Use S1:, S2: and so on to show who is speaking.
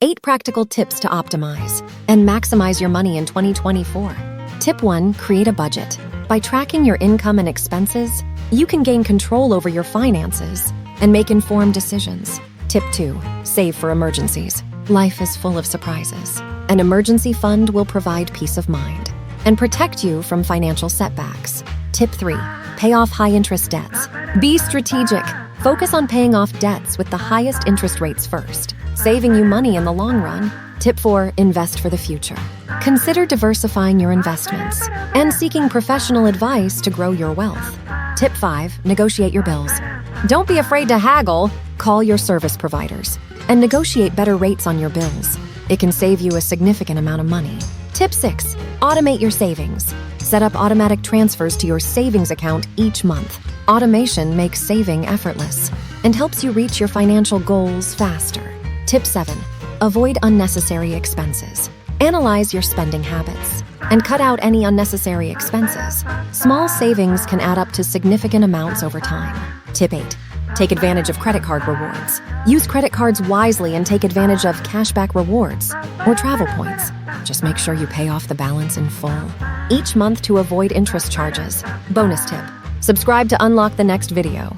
S1: 8 practical tips to optimize and maximize your money in 2024. Tip 1. Create a budget. By tracking your income and expenses, you can gain control over your finances and make informed decisions. Tip 2. Save for emergencies. Life is full of surprises. An emergency fund will provide peace of mind and protect you from financial setbacks. Tip 3. Pay off high-interest debts. Be strategic. Focus on paying off debts with the highest interest rates first, saving you money in the long run. Tip 4. Invest for the future. Consider diversifying your investments and seeking professional advice to grow your wealth. Tip 5. Negotiate your bills. Don't be afraid to haggle. Call your service providers and negotiate better rates on your bills. It can save you a significant amount of money. Tip 6. Automate your savings. Set up automatic transfers to your savings account each month. Automation makes saving effortless and helps you reach your financial goals faster. Tip 7. Avoid unnecessary expenses. Analyze your spending habits and cut out any unnecessary expenses. Small savings can add up to significant amounts over time. Tip 8. Take advantage of credit card rewards. Use credit cards wisely and take advantage of cashback rewards or travel points. Just make sure you pay off the balance in full each month to avoid interest charges. Bonus tip: subscribe to unlock the next video.